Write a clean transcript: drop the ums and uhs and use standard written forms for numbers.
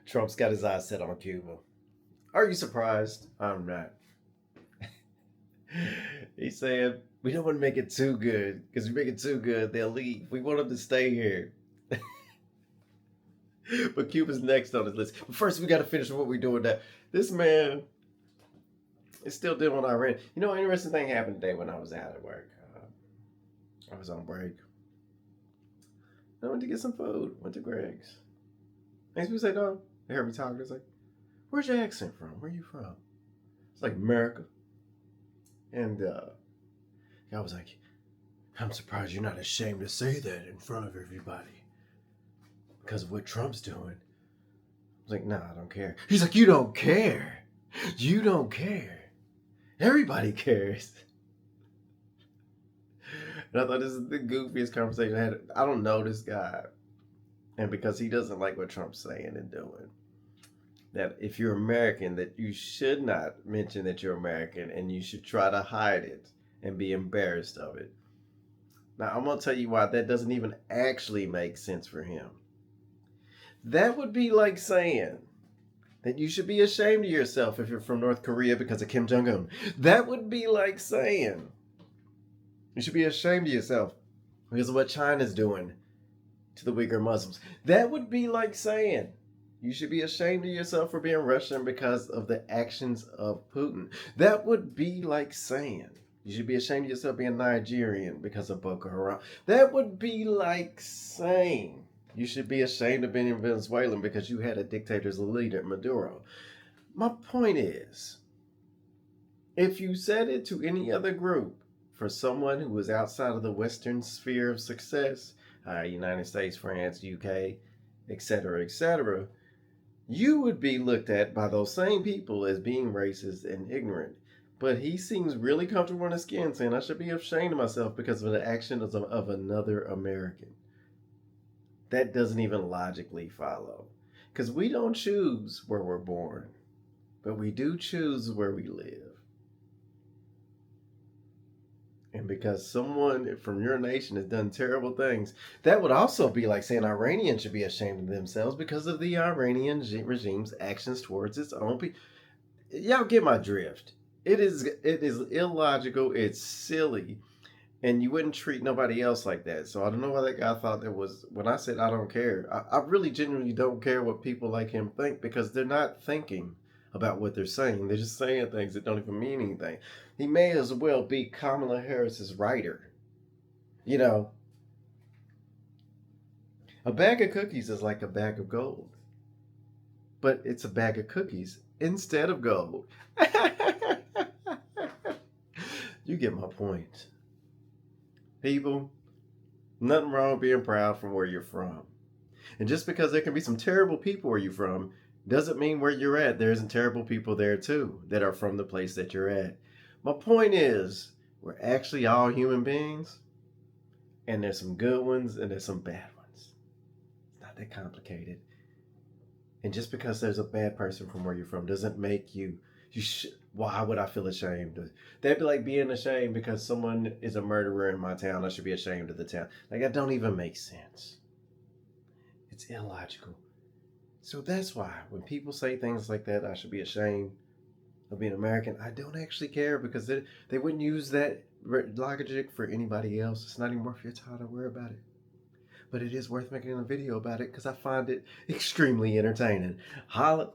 Trump's got his eyes set on Cuba. Are you surprised? I'm not. He's saying we don't want to make it too good because we make it too good, they'll leave. We want them to stay here. But Cuba's next on his list. But first, we got to finish what we're doing now. This man is still dealing with Iran. You know, an interesting thing happened today when I was out at work. I was on break. I went to get some food. Went to Greg's. Next people say, no. They heard me talking. It's like, where's your accent from? Where are you from? It's like America. And I was like, I'm surprised you're not ashamed to say that in front of everybody because of what Trump's doing. I was like, nah, I don't care. He's like, you don't care. You don't care. Everybody cares. And I thought this is the goofiest conversation I had. I don't know this guy. And because he doesn't like what Trump's saying and doing, that if you're American, that you should not mention that you're American and you should try to hide it and be embarrassed of it. Now, I'm going to tell you why that doesn't even actually make sense for him. That would be like saying that you should be ashamed of yourself if you're from North Korea because of Kim Jong-un. That would be like saying you should be ashamed of yourself because of what China's doing to the Uyghur Muslims. That would be like saying you should be ashamed of yourself for being Russian because of the actions of Putin. That would be like saying you should be ashamed of yourself being Nigerian because of Boko Haram. That would be like saying you should be ashamed of being Venezuelan because you had a dictator's leader, Maduro. My point is, if you said it to any other group, for someone who was outside of the Western sphere of success, United States, France, UK, etc., you would be looked at by those same people as being racist and ignorant. But he seems really comfortable in his skin saying I should be ashamed of myself because of the actions of another American. That doesn't even logically follow. Because we don't choose where we're born, but we do choose where we live. And because someone from your nation has done terrible things, that would also be like saying Iranians should be ashamed of themselves because of the Iranian regime's actions towards its own people. Y'all get my drift. It is illogical. It's silly. And you wouldn't treat nobody else like that. So I don't know why that guy thought that was, when I said I don't care, I really genuinely don't care what people like him think because they're not thinking about what they're saying. They're just saying things that don't even mean anything. He may as well be Kamala Harris's writer. You know, a bag of cookies is like a bag of gold. But it's a bag of cookies instead of gold. You get my point. People, nothing wrong with being proud from where you're from. And just because there can be some terrible people where you're from, doesn't mean where you're at there isn't terrible people there too that are from the place that you're at. My point is, we're actually all human beings, and there's some good ones and there's some bad ones. It's not that complicated. And just because there's a bad person from where you're from doesn't make you why would I feel ashamed? That'd be like being ashamed because someone is a murderer in my town. I should be ashamed of the town. Like, that don't even make sense. It's illogical. So that's why when people say things like that, I should be ashamed of being American, I don't actually care because they wouldn't use that logic for anybody else. It's not even worth your time to worry about it. But it is worth making a video about it because I find it extremely entertaining. Holla.